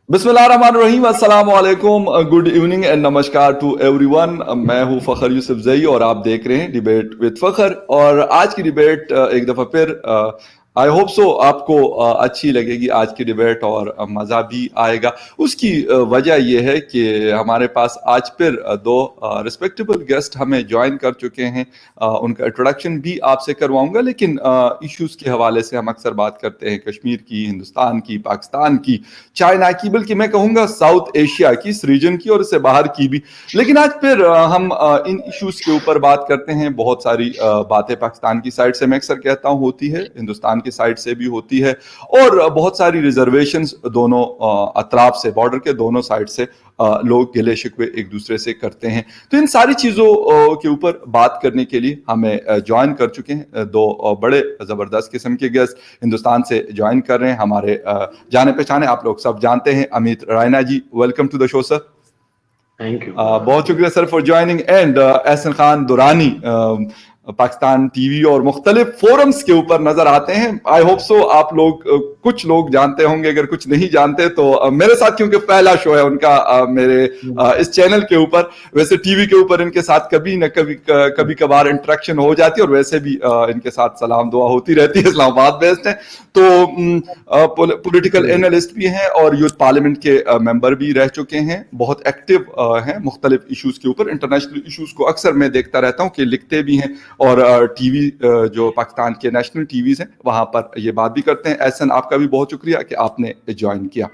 बिस्मिल्लाहिर्रहमानिर्रहीम, अस्सलाम वालेकुम, गुड इवनिंग एंड नमस्कार टू एवरीवन। मैं हूं फ़खर यूसुफ जई और आप देख रहे हैं डिबेट विद फ़खर। और आज की डिबेट एक दफ़ा फिर आई होप सो आपको अच्छी लगेगी आज की डिबेट और मज़ा भी आएगा। उसकी वजह यह है कि हमारे पास आज फिर दो रिस्पेक्टेबल गेस्ट हमें ज्वाइन कर चुके हैं। उनका इंट्रोडक्शन भी आपसे करवाऊंगा, लेकिन इश्यूज़ के हवाले से हम अक्सर बात करते हैं कश्मीर की, हिंदुस्तान की, पाकिस्तान की, चाइना की, बल्कि मैं कहूंगा साउथ एशिया की, इस रीजन की और इससे बाहर की भी। लेकिन आज फिर हम इन इश्यूज के ऊपर बात करते हैं। बहुत सारी बातें पाकिस्तान की साइड से मैं अक्सर कहता हूं होती है, हिंदुस्तान की साइड से भी होती है, और बहुत सारी रिजर्वेशंस दोनों अतराफ से, बॉर्डर के दोनों साइड से लोग गिले शिकवे एक दूसरे से करते हैं। तो इन सारी चीज़ों के ऊपर बात करने के लिए हमें ज्वाइन कर चुके हैं दो बड़े ज़बरदस्त किस्म के गेस्ट हिंदुस्तान से ज्वाइन कर रहे हैं। हमारे जाने पहचाने, आप लोग सब जानते हैं, Amit Raina ji, welcome to the show sir. Thank you, बहुत शुक्रिया sir for joining. And Ehsan Khan Durrani, Pakistan TV और मुख्तलिफ फोरम्स के ऊपर नजर आते हैं। आई होप सो आप लोग कुछ लोग जानते होंगे, अगर कुछ नहीं जानते तो मेरे साथ, क्योंकि पहला शो है उनका मेरे इस चैनल के ऊपर। वैसे टीवी के ऊपर इनके साथ कभी न कभी कभार इंटरेक्शन हो जाती है, और वैसे भी इनके साथ सलाम दुआ होती रहती है। इस्लामाबाद बेस्ड है, तो पॉलिटिकल एनालिस्ट भी हैं और यूथ पार्लियामेंट के मेंबर भी रह चुके हैं। बहुत एक्टिव हैं मुख्तलिफ इशूज के ऊपर, इंटरनेशनल इशूज को अक्सर मैं देखता रहता हूँ कि लिखते भी हैं, और टीवी जो पाकिस्तान के नेशनल टीवीज हैं वहां पर ये बात भी करते हैं। एहसन, आपका भी बहुत शुक्रिया कि आपने ज्वाइन किया।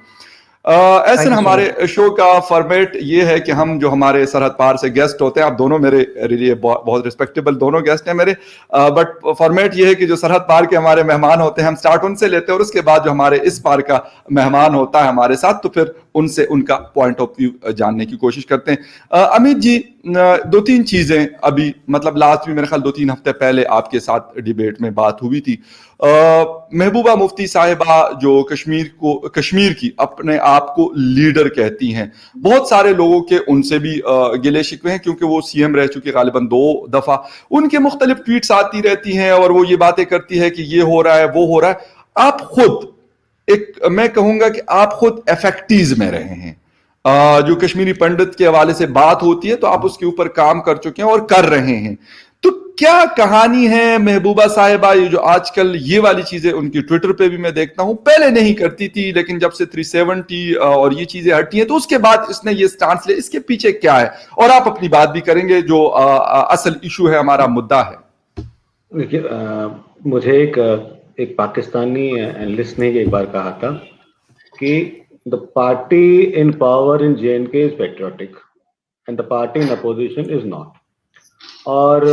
एहसन, हमारे शो का फॉर्मेट ये है कि हम जो हमारे सरहद पार से गेस्ट होते हैं, आप दोनों मेरे लिए बहुत रिस्पेक्टेबल दोनों गेस्ट हैं मेरे, बट फॉर्मेट ये है कि जो सरहद पार के हमारे मेहमान होते हैं हम स्टार्ट उनसे लेते हैं, और उसके बाद जो हमारे इस पार का मेहमान होता है हमारे साथ, तो फिर उनसे उनका पॉइंट ऑफ व्यू जानने की कोशिश करते हैं। अमित जी, दो तीन चीजें अभी, मतलब लास्ट भी मेरे ख्याल 2-3 हफ्ते पहले आपके साथ डिबेट में बात हुई थी। महबूबा मुफ्ती साहिबा जो कश्मीर की अपने आप को लीडर कहती हैं, बहुत सारे लोगों के उनसे भी गिले शिकवे हैं, क्योंकि वो सीएम रह चुके गालिबन 2 दफा। उनके मुख्तलिफ ट्वीट्स आती रहती हैं और वो ये बातें करती है कि ये हो रहा है, वो हो रहा है। आप खुद मैं कहूंगा कि आप खुद इफेक्टीज में रहे हैं। जो कश्मीरी पंडित के हवाले से बात होती है तो आप उसके ऊपर काम कर चुके हैं और कर रहे हैं। तो क्या कहानी है महबूबा साहिबा, ये जो आजकल ये वाली चीजें उनकी ट्विटर पे भी मैं देखता हूं, पहले नहीं करती थी, लेकिन जब से 370 और ये चीजें हटी हैं तो उसके बाद इसने ये स्टांस लिया, इसके पीछे क्या है? और आप अपनी बात भी करेंगे जो असल इशू है, हमारा मुद्दा है। देखिए, मुझे एक पाकिस्तानी एनालिस्ट ने एक बार कहा था कि the party in power in JNK is patriotic and the party in opposition is not. और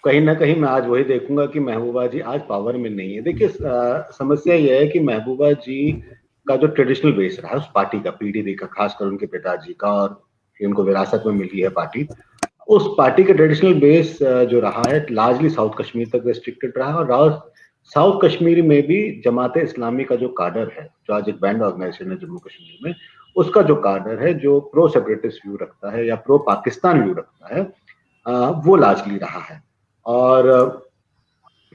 कहीं ना कहीं मैं आज वही देखूंगा कि महबूबा जी आज पावर में नहीं है। देखिए, समस्या यह है कि महबूबा जी का जो ट्रेडिशनल बेस रहा है उस पार्टी का, PDP का, खासकर उनके पिताजी का, और उनको विरासत में मिली है पार्टी, उस पार्टी का ट्रेडिशनल बेस जो रहा है लार्जली साउथ कश्मीर तक रेस्ट्रिक्टेड रहा है। और साउथ कश्मीर में भी जमात इस्लामी का जो काडर है, जो आज एक बैंड ऑर्गेनाइजेशन है जम्मू कश्मीर में, उसका जो काडर है जो प्रो सेपरेटिस्ट व्यू रखता है या प्रो पाकिस्तान व्यू रखता है, वो लार्जली रहा है। और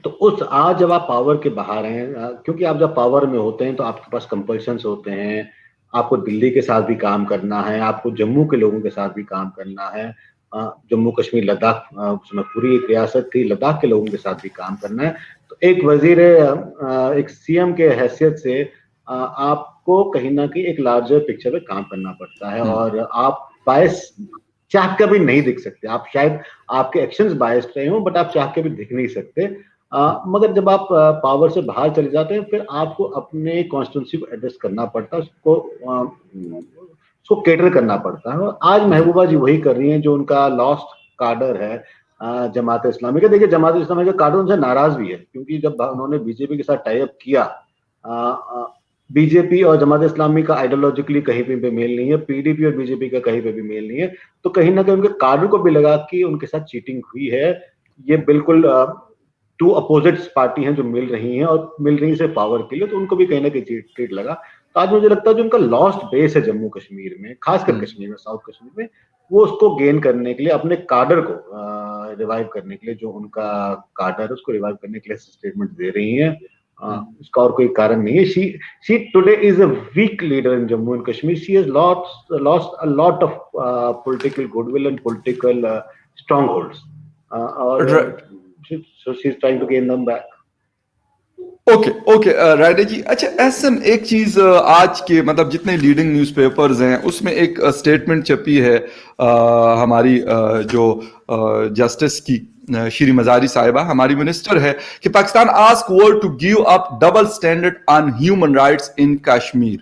तो उस आज जब आप पावर के बाहर हैं, क्योंकि आप जब पावर में होते हैं तो आपके पास कंपल्शंस होते हैं, आपको दिल्ली के साथ भी काम करना है, आपको जम्मू के लोगों के साथ भी काम करना है, जम्मू कश्मीर लद्दाख, उसमें पूरी एक रियासत थी, लद्दाख के लोगों के साथ भी काम करना है। तो एक वजीर, एक CM के हैसियत से आपको कहीं ना कहीं एक लार्जर पिक्चर में काम करना पड़ता है, और आप बायस चाह कर भी नहीं दिख सकते। आप शायद आपके एक्शंस बायस्ड रहे हो, बट आप चाह के भी दिख नहीं सकते। मगर जब आप पावर से बाहर चले जाते हैं फिर आपको अपने कॉन्स्टिट्यूंसी को एड्रेस करना पड़ता है, उसको केटर करना पड़ता है। और आज महबूबा जी वही कर रही हैं जो उनका लॉस्ट कार्डर है जमात इस्लामी का। देखिए, जमात इस्लामी का कार्डर उनसे नाराज भी है, क्योंकि जब उन्होंने बीजेपी के साथ टाई अप किया, बीजेपी और जमात इस्लामी का आइडियोलॉजिकली कहीं पे मेल नहीं है, PDP और बीजेपी का कहीं पे भी मेल नहीं है, तो कहीं ना कहीं उनके कार्डर को भी लगा कि उनके साथ चीटिंग हुई है। ये बिल्कुल टू अपोजिट्स पार्टी हैं जो मिल रही हैं, और मिल रही से पावर के लिए, तो उनको भी कहीं ना कहीं चीट लगा। तो आज मुझे लगता है जो उनका लॉस्ट बेस है जम्मू कश्मीर में, खासकर कश्मीर में, साउथ कश्मीर में, वो उसको गेन करने के लिए, अपने कार्डर को रिवाइव करने के लिए, जो उनका कार्डर है उसको रिवाइव करने के लिए स्टेटमेंट दे रही हैं। उसका और कोई कारण नहीं है. She today is a weak leader in Jammu and Kashmir. She has lost a lot of political goodwill and political strongholds. Right. So she's trying to gain them back. Okay राइडर जी. अच्छा एहसन, एक चीज आज के मतलब जितने लीडिंग न्यूज़पेपर्स हैं उसमें एक स्टेटमेंट छपी है हमारी जो जस्टिस की श्री मजारी साहिबा हमारी मिनिस्टर है कि Pakistan ask world to give up double standard on human rights in Kashmir.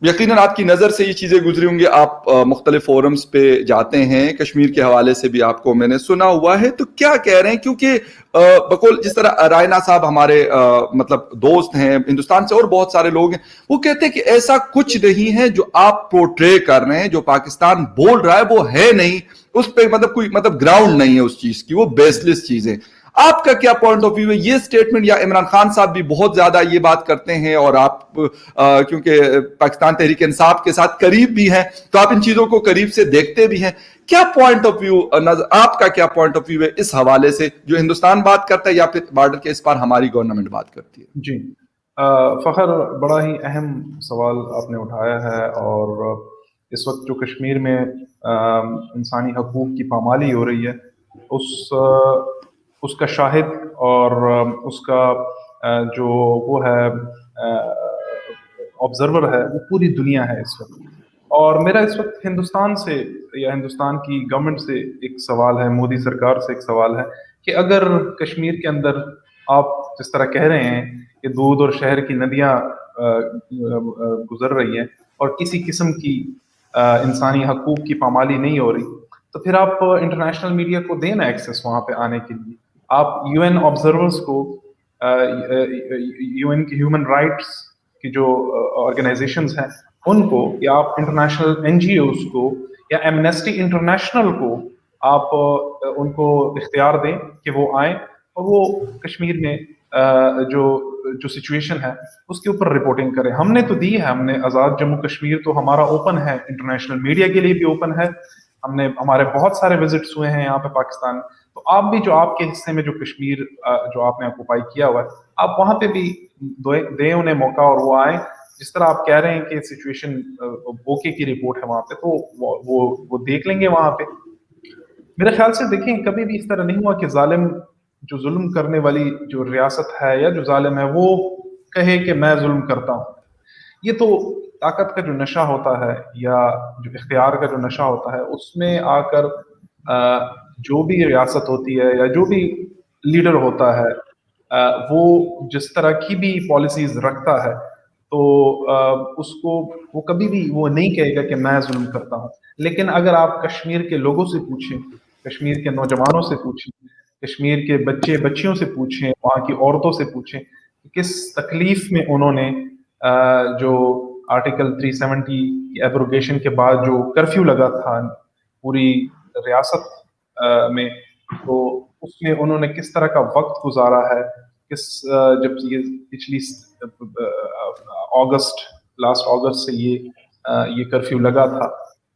यकीनन आपकी नज़र से ये चीज़ें गुजरी होंगी, आप मुख्तलिफ फोरम्स पे जाते हैं, कश्मीर के हवाले से भी आपको मैंने सुना हुआ है. तो क्या कह रहे हैं, क्योंकि बकौल जिस तरह रायना साहब हमारे मतलब दोस्त हैं हिंदुस्तान से और बहुत सारे लोग हैं, वो कहते हैं कि ऐसा कुछ नहीं है जो आप पोर्ट्रे कर रहे हैं, जो पाकिस्तान बोल रहा है वो है नहीं, उस पर मतलब कोई मतलब ग्राउंड नहीं है उस चीज़ की, वो बेसलेस चीज़ें. आपका क्या पॉइंट ऑफ व्यू है ये स्टेटमेंट, या इमरान खान साहब भी बहुत ज्यादा ये बात करते हैं और आप क्योंकि पाकिस्तान तहरीक इंसाफ के साथ करीब भी हैं तो आप इन चीजों को करीब से देखते भी हैं, क्या पॉइंट ऑफ व्यू आपका क्या पॉइंट ऑफ व्यू है इस हवाले से, जो हिंदुस्तान बात करता है या फिर बॉर्डर के इस पार हमारी गवर्नमेंट बात करती है? जी फखर, बड़ा ही अहम सवाल आपने उठाया है. और इस वक्त जो कश्मीर में इंसानी हकूक की पामाली हो रही है उसका शाहिद और उसका जो वो है ऑब्जर्वर है वो पूरी दुनिया है इस वक्त. और मेरा इस वक्त हिंदुस्तान से या हिंदुस्तान की गवर्नमेंट से एक सवाल है, मोदी सरकार से एक सवाल है कि अगर कश्मीर के अंदर आप जिस तरह कह रहे हैं कि दूध और शहर की नदियां गुजर रही हैं और किसी किस्म की इंसानी हकूक की पामाली नहीं हो रही, तो फिर आप इंटरनेशनल मीडिया को देना एक्सेस वहां पे आने के लिए. आप यूएन ऑब्जर्वर्स को, यूएन की ह्यूमन राइट्स की जो ऑर्गेनाइजेशंस हैं उनको, या आप इंटरनेशनल एनजीओज को या एमनेस्टी इंटरनेशनल को आप उनको इख्तियार दें कि वो आए और वो कश्मीर में जो सिचुएशन है उसके ऊपर रिपोर्टिंग करें. हमने तो दी है, हमने आज़ाद जम्मू कश्मीर तो हमारा ओपन है, इंटरनेशनल मीडिया के लिए भी ओपन है. हमारे बहुत सारे विजिट्स हुए हैं यहाँ पे पाकिस्तान. तो आप भी जो आपके हिस्से में जो कश्मीर जो आपने ऑक्युपाई किया हुआ है, आप वहां पे भी दें उन्हें मौका और वो आए. जिस तरह आप कह रहे हैं कि सिचुएशन ओके की रिपोर्ट है वहां पे, तो वो देख लेंगे वहां पे. मेरे ख्याल से देखें, कभी भी इस तरह नहीं हुआ कि जालिम जो जुल्म करने वाली जो रियासत है या जो जालिम है वो कहे कि मैं जुल्म करता हूँ. ये तो ताकत का जो नशा होता है या जो इख्तियार का जो नशा होता है, उसमें आकर जो भी रियासत होती है या जो भी लीडर होता है वो जिस तरह की भी पॉलिसीज रखता है, तो उसको वो कभी भी वो नहीं कहेगा कि मैं जुल्म करता हूँ. लेकिन अगर आप कश्मीर के लोगों से पूछें, कश्मीर के नौजवानों से पूछें, कश्मीर के बच्चे बच्चियों से पूछें, वहाँ की औरतों से पूछें किस तकलीफ में उन्होंने जो आर्टिकल 370 की एब्रोगेशन के बाद जो कर्फ्यू लगा था पूरी रियासत में, तो उसमें उन्होंने किस तरह का वक्त गुजारा है, जब ये पिछली लास्ट अगस्त से ये कर्फ्यू लगा था,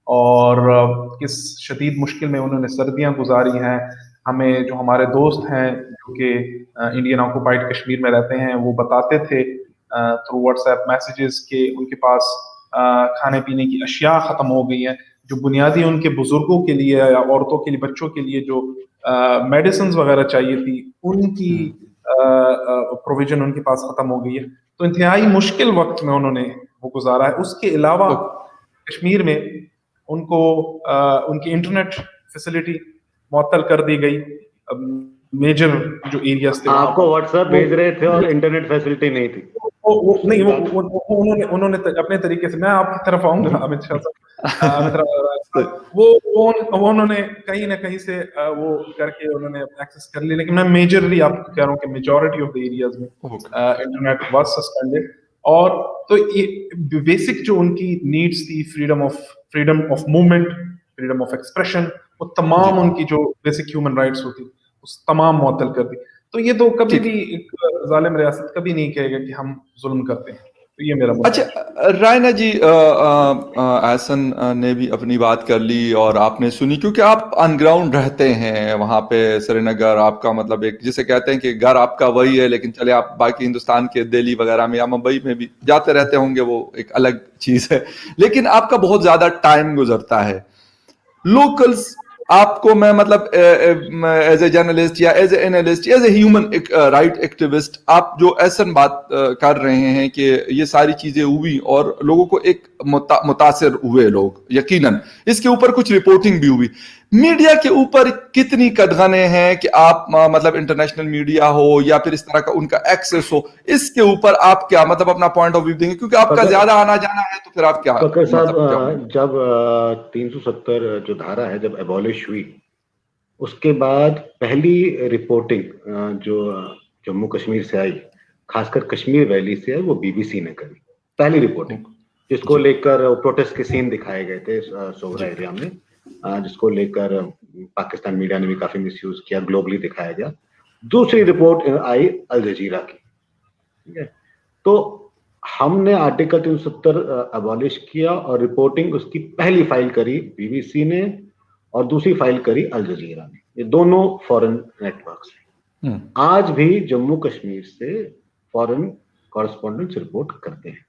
और किस शदीद मुश्किल में उन्होंने सर्दियां गुजारी हैं. हमें जो हमारे दोस्त हैं जो कि इंडियन ऑक्युपाइड कश्मीर में रहते हैं, वो बताते थे थ्रू व्हाट्सएप मैसेजेस के उनके पास खाने पीने की अशिया ख़त्म हो गई हैं, जो बुनियादी उनके बुजुर्गों के लिए या औरतों के लिए, बच्चों के लिए जो मेडिसिन वगैरह चाहिए थी, उनकी प्रोविजन उनके पास ख़त्म हो गई है. तो इंतहाई मुश्किल वक्त में उन्होंने वो गुजारा है. उसके अलावा कश्मीर में उनको उनकी इंटरनेट फैसिलिटी मुअत्तल कर दी गई. मेजर जो एरियाज थे, आपको व्हाट्सएप भेज रहे थे और इंटरनेट फैसिलिटी नहीं थी. उन्होंने अपने तरीके से, मैं आपकी तरफ आऊंगा अमित शाह साहब, वो उन्होंने कहीं ना कहीं से वो करके उन्होंने एक्सेस कर लिया. लेकिन मैं मेजरली आपको कह रहा हूँ कि मेजॉरिटी ऑफ द एरियाज में इंटरनेट वाज सस्पेंडेड. और तो ये बेसिक जो उनकी नीड्स थी, freedom of movement, freedom of expression, वो तमाम उनकी जो बेसिक ह्यूमन राइट्स होती उस तमाम मुअत्तल कर दी. तो ये तो कभी भी एक जालिम रियासत कभी नहीं कहेगा कि हम जुल्म करते हैं. तो ये मेरा मुद्दा अच्छा, है। रायना जी, एहसन ने भी अपनी बात कर ली और आपने सुनी, क्योंकि आप ऑन ग्राउंड रहते हैं वहां पे श्रीनगर। आपका मतलब एक जिसे कहते हैं कि घर आपका वही है, लेकिन चले आप बाकी हिंदुस्तान के दिल्ली वगैरह में या मुंबई में भी जाते रहते होंगे, वो एक अलग चीज है। लेकिन आपका बहुत ज्यादा टाइम गुजरता है लोकल्स। आपको मैं मतलब एज ए जर्नलिस्ट या as a analyst, as a human right activist, आप जो ऐसा बात कर रहे हैं कि ये सारी चीजें हुई और लोगों को एक मुतासिर हुए लोग, यकीनन इसके ऊपर कुछ रिपोर्टिंग भी हुई। मीडिया के ऊपर कितनी कदगने हैं कि आप मतलब इंटरनेशनल मीडिया हो या फिर इस तरह का उनका एक्सेस हो, इसके ऊपर आप क्या मतलब अपना पॉइंट ऑफ व्यू देंगे? क्योंकि आपका फकर ज्यादा आना जाना है, तो फिर आप क्या फकर साहब, मतलब क्या बोलेंगे? जब 370 जो धारा है जब एबॉलिश हुई, उसके बाद पहली रिपोर्टिंग जो जम्मू कश्मीर से आई, खासकर कश्मीर वैली से आई, वो बीबीसी ने करी। पहली रिपोर्टिंग, जिसको जी लेकर प्रोटेस्ट के सीन दिखाए गए थे सोगरा जी एरिया में, जिसको लेकर पाकिस्तान मीडिया ने भी काफी मिसयूज किया, ग्लोबली दिखाया गया। दूसरी रिपोर्ट आई अल जजीरा की, ठीक है। तो हमने आर्टिकल 370 अबॉलिश किया और रिपोर्टिंग उसकी पहली फाइल करी बीबीसी ने और दूसरी फाइल करी अल जजीरा ने। ये दोनों फॉरेन नेटवर्क्स हैं। आज भी जम्मू कश्मीर से फॉरेन कॉरेस्पॉन्डेंट्स रिपोर्ट करते हैं,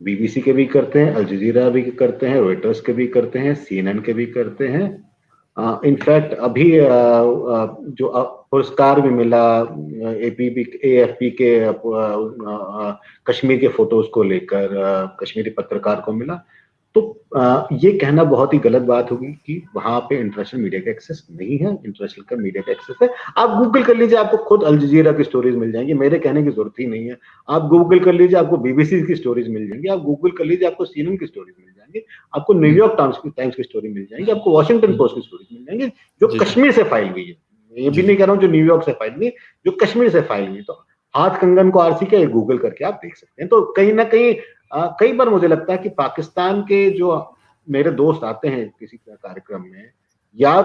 बीबीसी के भी करते हैं, अल जजीरा भी करते हैं, रॉयटर्स के भी करते हैं, सीएनएन के भी करते हैं। इनफैक्ट अभी जो पुरस्कार भी मिला एएफपी के कश्मीर के फोटोज को लेकर कश्मीरी पत्रकार को मिला। तो ये कहना बहुत ही गलत बात होगी कि वहां पे इंटरनेशनल मीडिया का एक्सेस नहीं है। इंटरनेशनल का मीडिया का एक्सेस है। आप गूगल कर लीजिए, आपको खुद अल जजीरा की स्टोरीज मिल जाएंगी, मेरे कहने की जरूरत ही नहीं है। आप गूगल कर लीजिए, आपको बीबीसी की स्टोरीज मिल जाएंगी। आप गूगल कर लीजिए, आपको सीएनएन की स्टोरीज मिल जाएंगी, आपको न्यूयॉर्क टाइम्स की स्टोरी मिल जाएंगी, आपको वॉशिंगटन पोस्ट की स्टोरीज मिल जाएंगी, जो जी कश्मीर से फाइल हुई है। ये भी नहीं कह रहा हूँ जो न्यूयॉर्क से फाइल हुई, जो कश्मीर से फाइल हुई। तो हाथ कंगन को आरसी का गूगल करके आप देख सकते हैं। तो कहीं ना कहीं कई बार मुझे लगता है कि पाकिस्तान के जो मेरे दोस्त आते हैं किसी कार्यक्रम में, या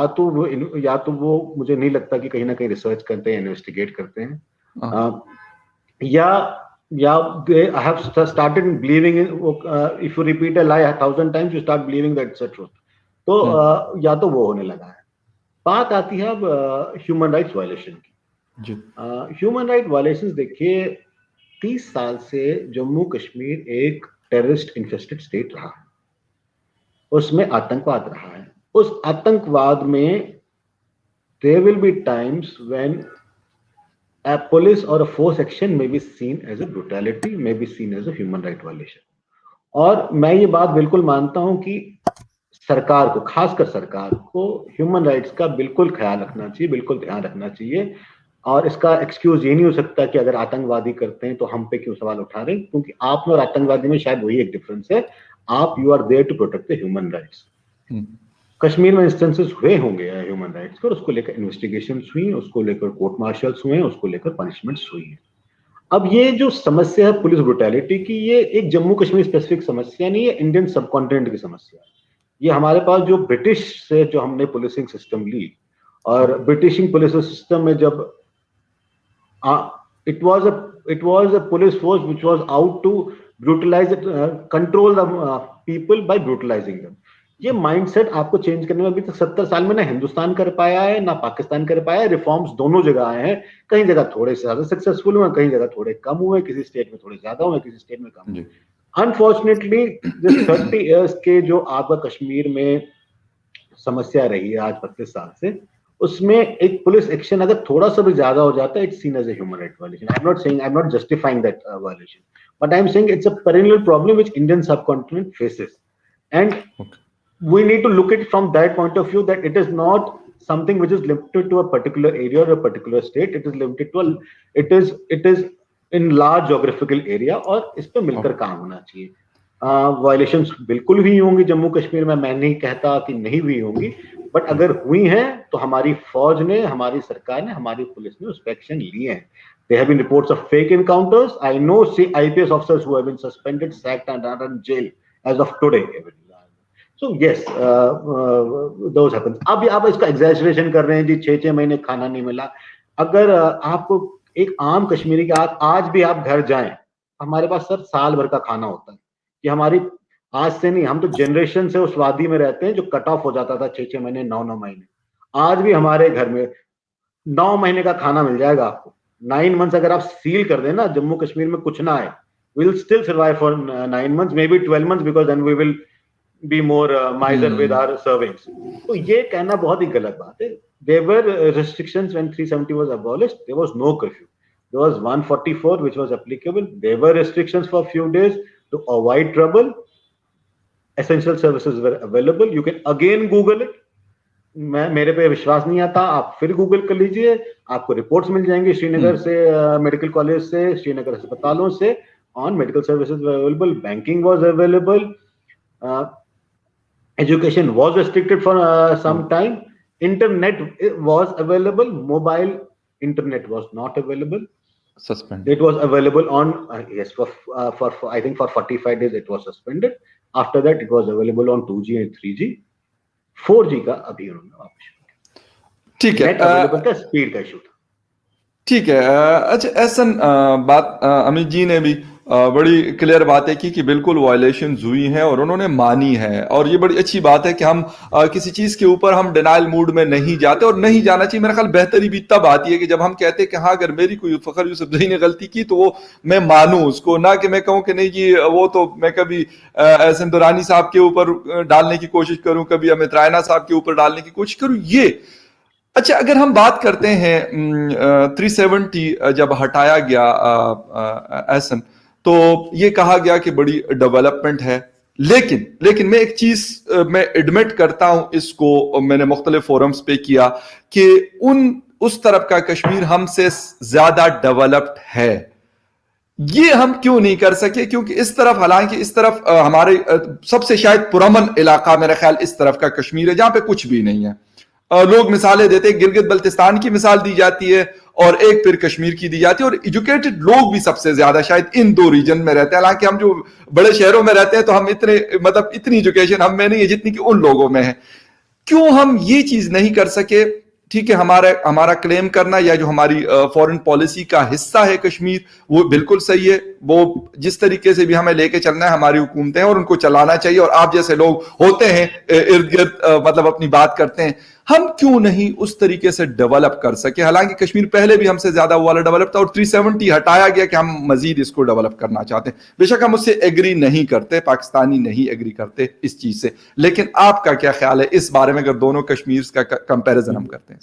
तो वो मुझे नहीं लगता कि कहीं ना कहीं रिसर्च करते हैं, इन्वेस्टिगेट करते हैं, या they have started believing in if you repeat a lie 1,000 times you start believing that it's a truth। तो या तो वो होने लगा है। बात आती है अब ह्यूमन राइट्स वायलेशन की। ह्यूमन राइट वायलेशंस देखिए, 30 साल से जम्मू कश्मीर एक टेररिस्ट इन्फेस्टेड स्टेट रहा है, उसमें आतंकवाद रहा है। उस आतंकवाद में there will be times when a police or a force action may be seen as a brutality, may be seen as a human right violation। और मैं ये बात बिल्कुल मानता हूं कि सरकार को, खासकर सरकार को ह्यूमन राइट्स का बिल्कुल ख्याल रखना चाहिए, बिल्कुल ध्यान रखना चाहिए। और इसका एक्सक्यूज ये नहीं हो सकता कि अगर आतंकवादी करते हैं तो हम पे क्यों सवाल उठा रहे हैं, क्योंकि आप में और आतंकवादी में शायद वही एक डिफरेंस है, आप you are there to protect the human rights. Kashmir में इंस्टेंसेस हुए होंगे ह्यूमन राइट्स पर, उसको लेकर इन्वेस्टिगेशन हुई, उसको लेकर कोर्ट मार्शल्स हुए, उसको लेकर पनिशमेंट्स हुई है। अब ये जो समस्या है पुलिस ब्रुटैलिटी की, ये एक जम्मू कश्मीर स्पेसिफिक समस्या नहीं है, इंडियन सबकॉन्टिनेंट की समस्या है। ये हमारे पास जो ब्रिटिश से जो हमने पुलिसिंग सिस्टम ली, और ब्रिटिशिंग पुलिस सिस्टम में जब it was a police force which was out to brutalize control the people by brutalizing them। ये माइंडसेट आपको चेंज करने में अभी तक 70 साल में ना हिंदुस्तान कर पाया है ना पाकिस्तान कर पाया है। रिफॉर्म्स दोनों जगह आए हैं, कहीं जगह थोड़े से ज्यादा सक्सेसफुल हुए, कहीं जगह थोड़े कम हुए, किसी स्टेट में थोड़े ज्यादा हुए, किसी स्टेट में कम हुए। अनफॉर्चुनेटली दिस 30 इयर्स के जो आपका कश्मीर में समस्या रही है आज 25 साल से, उसमें एक पुलिस एक्शन अगर थोड़ा सा भी ज्यादा हो जाता है, it's seen as a human right violation. I am not justifying that violation, but I am saying it's a perennial problem which Indian subcontinent faces, and we need to look at it from that point of view, that it is not something which is limited to a particular area or a particular state। It is limited to it is in large geographical area, और इस पे मिलकर काम होना चाहिए। Violations बिल्कुल हुई होंगी जम्मू कश्मीर में, मैं नहीं कहता कि नहीं हुई होंगी, बट अगर हुई हैं तो हमारी फौज ने, हमारी सरकार ने, हमारी पुलिस ने उस पर एक्शन लिए हैं। There have been reports of fake encounters। I know IPS officers who have been suspended, sacked and are in jail as of today। So yes, those happen। अब आप इसका exaggeration कर रहे हैं जी, 6 महीने खाना नहीं मिला। अगर आपको एक आम कश्मीरी के आज भी आप घर जाएं, हमारे पास सर साल भर का खाना होता है कि हमारी आज से नहीं, हम तो जनरेशन से उस वादी में रहते हैं जो कट ऑफ हो जाता था 6-6 महीने 9-9 महीने। आज भी हमारे घर में 9 महीने का खाना मिल जाएगा आपको। 9 मंथ्स अगर आप सील कर देना, जम्मू कश्मीर में कुछ ना आए, we will still survive for 9 months, maybe 12 months, because then we will be more miser with our servings. तो ये कहना बहुत ही गलत बात है। There were restrictions when 370 was abolished. There was no curfew. There was 144 which was applicable. There were restrictions for a few days to avoid trouble. Essential services were available. You can again Google it. मेरे पे विश्वास नहीं आता, आप फिर Google कर लीजिए, आपको रिपोर्ट्स मिल जाएंगे श्रीनगर से, मेडिकल कॉलेज से, श्रीनगर अस्पतालों से, on medical services were available, banking was available, education was restricted for some time, internet was available, mobile internet was not available, suspended. it was available on yes for I think for 45 days it was suspended. After that it was available on 2G and 3G. 4G का अभी उन्होंने वापस, ठीक है, available था, speed का issue था। ठीक है। अच्छा, ऐसा बात अमित जी ने भी बड़ी क्लियर बातें की कि बिल्कुल वायलेशंस हुई हैं और उन्होंने मानी है, और ये बड़ी अच्छी बात है कि हम किसी चीज के ऊपर हम डिनाइल मूड में नहीं जाते, और नहीं जाना चाहिए। मेरा ख्याल बेहतरी भी तब आती है कि जब हम कहते हैं कि हाँ, अगर मेरी कोई फखर यूसुफजई ने गलती की तो वो मैं मानूं उसको, ना कि मैं कहूं कि नहीं जी वो तो मैं कभी एहसन दुरानी साहब के ऊपर डालने की कोशिश करूं, कभी अमित रायना साहब के ऊपर डालने की कोशिश करूं। ये अच्छा, अगर हम बात करते हैं 370 जब हटाया गया एहसन, तो ये कहा गया कि बड़ी डेवलपमेंट है, लेकिन मैं एक चीज मैं एडमिट करता हूं, इसको मैंने मुख्तलिफ फोरम्स पे किया कि उस तरफ का कश्मीर हमसे ज्यादा डेवलप्ड है। ये हम क्यों नहीं कर सके? क्योंकि इस तरफ, हालांकि इस तरफ हमारे सबसे शायद पुरअमन इलाका मेरा ख्याल इस तरफ का कश्मीर है, जहां पे कुछ भी नहीं है। लोग मिसालें देते हैं, गिलगित बल्तिस्तान की मिसाल दी जाती है और एक फिर कश्मीर की दी जाती है, और एजुकेटेड लोग भी सबसे ज्यादा शायद इन दो रीजन में रहते हैं। हालांकि हम जो बड़े शहरों में रहते हैं तो हम इतनी एजुकेशन हम में नहीं है जितनी कि उन लोगों में है। क्यों हम ये चीज नहीं कर सके? ठीक है, हमारा क्लेम करना या जो हमारी फॉरेन पॉलिसी का हिस्सा है कश्मीर, वो बिल्कुल सही है। वो जिस तरीके से भी हमें लेके चलना है, हमारी हुकूमतें हैं और उनको चलाना चाहिए, और आप जैसे लोग होते हैं इर्द गिर्द मतलब अपनी बात करते हैं। हम क्यों नहीं उस तरीके से डेवलप कर सके? हालांकि कश्मीर पहले भी हमसे ज्यादा वो वाला डेवलप था, और 370 हटाया गया कि हम मजीद इसको डेवलप करना चाहते हैं। बेशक हम उससे एग्री नहीं करते, पाकिस्तानी नहीं एग्री करते इस चीज से, लेकिन आपका क्या ख्याल है इस बारे में अगर दोनों कश्मीर का कंपैरिजन हम करते हैं?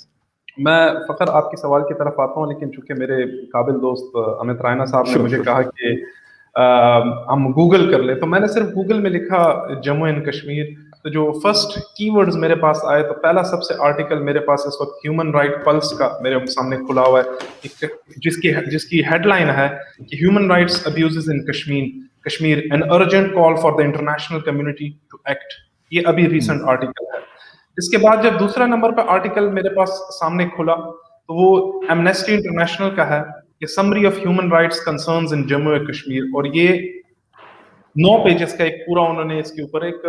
मैं फखर आपकी सवाल की तरफ आता हूँ, लेकिन चूंकि मेरे काबिल दोस्त अमित रायना साहब ने मुझे कहा कि हम गूगल कर ले, तो मैंने सिर्फ गूगल में लिखा जम्मू एंड कश्मीर, तो जो फर्स्ट कीवर्ड्स मेरे पास आए, तो पहला सबसे आर्टिकल मेरे पास इस वक्त ह्यूमन राइट पल्स का मेरे सामने खुला हुआ है, जिसकी हेडलाइन है कि human rights abuses in Kashmir an urgent call for the international community to act. ये अभी रिसेंट आर्टिकल है। इसके बाद जब दूसरा नंबर पर आर्टिकल मेरे पास सामने खुला, तो वो एमनेस्टी इंटरनेशनल का है, ये summary of human rights concerns in Jammu and Kashmir, और ये 9 पेजेस का एक पूरा उन्होंने इसके ऊपर एक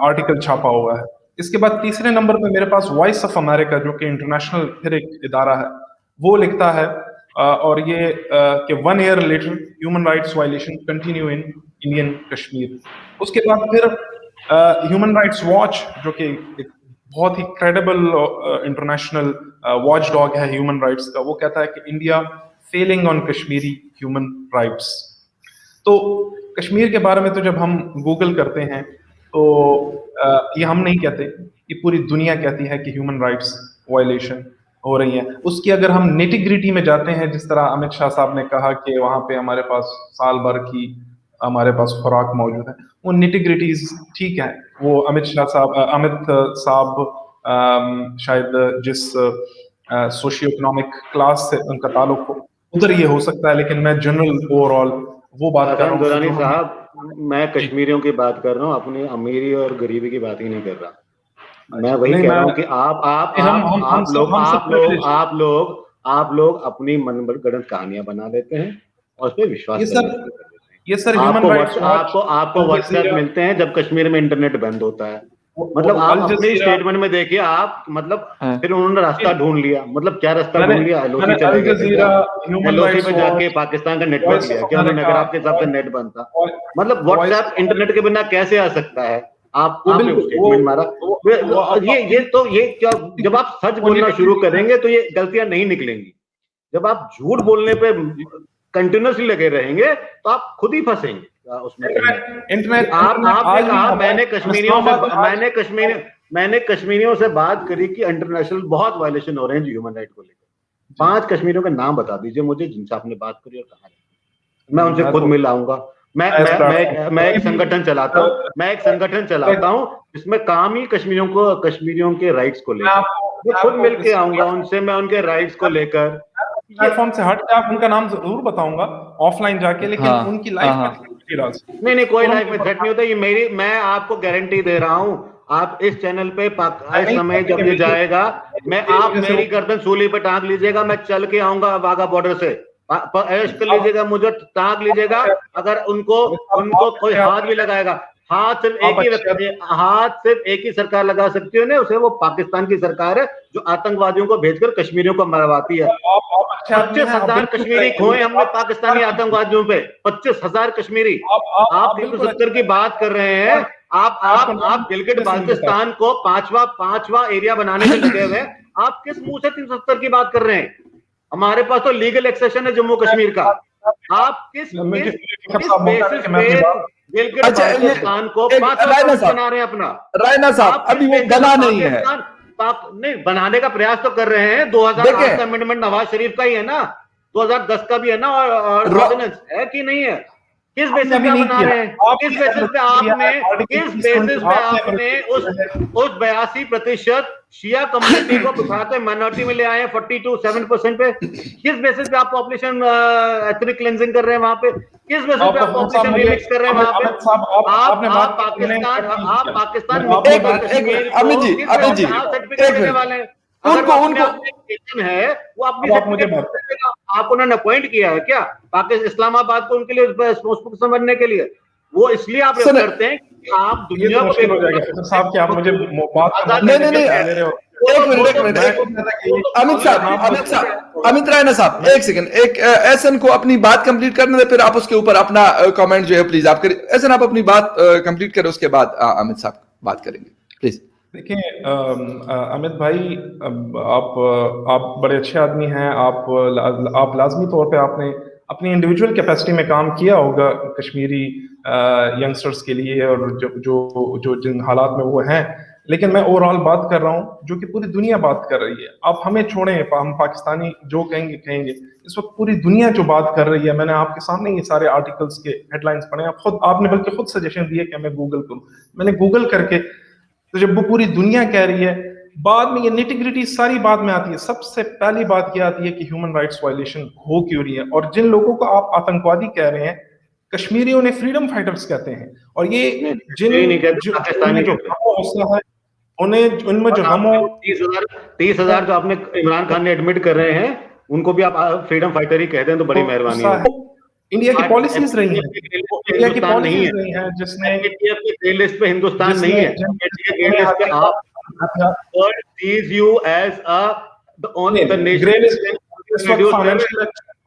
आर्टिकल छापा हुआ है। इसके बाद तीसरे नंबर पे मेरे पास वॉइस ऑफ अमेरिका, जो कि इंटरनेशनल फिर एक इदारा है, वो लिखता है और ये कि 1 year later human rights violation continue in Indian Kashmir. उसके बाद फिर ह्यूमन राइट्स वॉच, जो कि एक बहुत ही क्रेडिबल इंटरनेशनल वॉच डॉग है ह्यूमन राइट्स का, वो कहता है कि India failing on Kashmiri human rights. तो कश्मीर के बारे में तो जब हम गूगल करते हैं तो ये हम नहीं कहते, ये पूरी दुनिया कहती है कि ह्यूमन राइट्स वायलेशन हो रही है। उसकी अगर हम नेटिग्रिटी में जाते हैं, जिस तरह अमित शाह साहब ने कहा कि वहां पे हमारे पास साल भर की हमारे पास खुराक मौजूद है, वो नेटिग्रिटीज ठीक है। वो अमित साहब शायद जिस सोशियो इकोनॉमिक क्लास से उनका ताल्लुक हो, उधर ये हो सकता है, लेकिन मैं जनरल ओवरऑल वो बात कर रहा हूँ। दुरानी साहब, मैं कश्मीरियों की बात कर रहा हूँ, अपनी अमीरी और गरीबी की बात ही नहीं कर रहा। मैं वही कह रहा हूँ कि आप लोग अपनी मनगढ़ंत कहानियां बना लेते हैं और उस पर विश्वास करते हैं। ये सर ह्यूमन राइट्स आपको व्हाट्सएप मिलते हैं जब कश्मीर में इंटरनेट बंद होता है, मतलब आप अल अपने जजीरा- स्टेटमेंट में देखिए, आप मतलब हाँ। फिर उन्होंने रास्ता ढूंढ लिया, मतलब क्या रास्ता मैंने- ढूंढ लिया, एलओसी मैंने चले अल गए थे जजीरा, क्या? ह्यूमन एलओसी राइट्स पे जाके वॉच, पाकिस्तान का नेटवर्क वॉइस लिया ऑफ क्या उन्होंने? अगर अमेरिका, आपके हिसाब से नेट बंद था, मतलब वॉइस व्हाट्सएप ऑफ इंटरनेट के बिना कैसे आ सकता है? वो आपने बिल्कुल स्टेटमेंट मारा। वो ये क्या, जब आप सच बोलना शुरू करेंगे तो ये गलतियां नहीं निकलेंगी। जब आप झूठ बोलने पे कंटिन्यूसली लगे रहेंगे तो आप खुद ही फंसेंगे उसमें कहीं। इंटरनेट आपने कहा मैंने कश्मीर कश्मीरियों से बात करी कि इंटरनेशनल बहुत वायलेशन हो रहे हैं ह्यूमन राइट को लेकर। 5 कश्मीरियों के नाम बता दीजिए मुझे जिनसे आपने बात करी और कहा। मैं उनसे खुद मिल आऊंगा। मैं एक संगठन चलाता हूँ जिसमें काम ही कश्मीरियों के राइट्स को लेकर। मैं खुद मिल के आऊंगा उनसे, मैं उनके राइट्स को लेकर। प्लेटफॉर्म से हट के आप उनका नाम जरूर बताऊंगा ऑफलाइन जाके, लेकिन हाँ, उनकी लाइफ हाँ, में डाल सकते। नहीं कोई तो लाइफ में थ्रेट नहीं होता। ये मेरी, मैं आपको गारंटी दे रहा हूँ, आप इस चैनल पे इस समय जब ये जाएगा, आप मेरी गर्दन सूली पे टांग लीजिएगा, मैं चल के आऊंगा वाघा बॉर्डर से, ऐश कर लीजिएगा, मुझे टांग लीजिएगा। अगर उनको कोई हाथ भी लगाएगा, हाथ सिर्फ एक ही सरकार लगा सकती है, उसे वो पाकिस्तान की सरकार है जो आतंकवादियों को भेजकर कश्मीरियों को मरवाती है। 25,000 कश्मीरी खोए हमने पाकिस्तानी आतंकवादियों पे, 25,000 कश्मीरी। आप 370 की बात कर रहे हैं। आप गिलगिट बाल्टिस्तान को पांचवा एरिया बनाने में लगे हुए हैं। आप किस मुंह से 370 की बात कर रहे हैं? हमारे पास तो लीगल एक्सेशन है जम्मू कश्मीर का। आप किस बेसिस पे गिलगिट बाल्टिस्तान को 500 बना रहे हैं अपना? रायना साहब, अभी वो बना नहीं है। नहीं, बनाने का प्रयास तो कर रहे हैं। 2008 का अमेंडमेंट नवाज शरीफ का ही है ना, 2010 का भी है ना, और ऑर्डिनेंस है कि नहीं है? किस बेसिस पे बना रहे हैं? किस बेसिस पे आपने उस 82% शिया कम्युनिटी को बिठाकर माइनॉरिटी में ले आए हैं 42.7% पे? किस बेसिस पे आप पॉपुलेशन एथनिक क्लेंजिंग कर रहे हैं वहां पे? किस बेसिस पे आप पॉपुलेशन रिमिक्स कर रहे हैं वहां पे? आप पाकिस्तान अमित जी, सर्टिफिकेट देने वाले हैं? उनको है वो अपनी आप उन्होंने अपॉइंट किया है क्या इस्लामाबाद को उनके लिए स्पोक्सपर्सन बनने के लिए? वो इसलिए आप करते हैं कि आप दुनिया को मुश्किल हो जाएगा साहब कि आप मुझे नहीं, एक मिनट अमित रायना साहब, एक सेकंड, एक एहसन को अपनी बात कंप्लीट करने दे, फिर आप उसके ऊपर अपना कमेंट जो है प्लीज आप करिए। एहसन, आप अपनी बात कंप्लीट करें, उसके बाद अमित साहब बात करेंगे प्लीज। देखिए अमित भाई, आप बड़े अच्छे आदमी हैं। आप लाजमी तौर पे आपने अपनी इंडिविजुअल कैपेसिटी में काम किया होगा कश्मीरी यंगस्टर्स के लिए, और जो जिन हालात में वो हैं। लेकिन मैं ओवरऑल बात कर रहा हूँ जो कि पूरी दुनिया बात कर रही है। आप हमें छोड़ें, हम पाकिस्तानी जो कहेंगे, इस वक्त पूरी दुनिया जो बात कर रही है। मैंने आपके सामने ये सारे आर्टिकल्स के हेडलाइंस पढ़े, आपने बल्कि खुद सजेशन दिए कि मैं गूगल करूँ। मैंने गूगल करके, तो जब वो पूरी दुनिया कह रही है, बाद में ये निटिग्रिटी सारी बाद में आती है। सबसे पहली बात ये आती है कि ह्यूमन राइट्स वायलेशन हो क्यों रही है, और जिन लोगों को आप आतंकवादी कह रहे हैं, कश्मीरियों ने फ्रीडम फाइटर्स कहते हैं। और ये उनमें जो गमों 30,000 जो आपने इमरान खान ने एडमिट कर रहे हैं, उनको भी आप फ्रीडम फाइटर ही कहते हैं, तो बड़ी मेहरबानी है। इंडिया की पॉलिसीज रही हैं, इंडिया की पॉलिसीज रही हैं जिसने ग्रे लिस्ट पे हिंदुस्तान नहीं है। ग्रे लिस्ट पे आप world sees you as the only the nation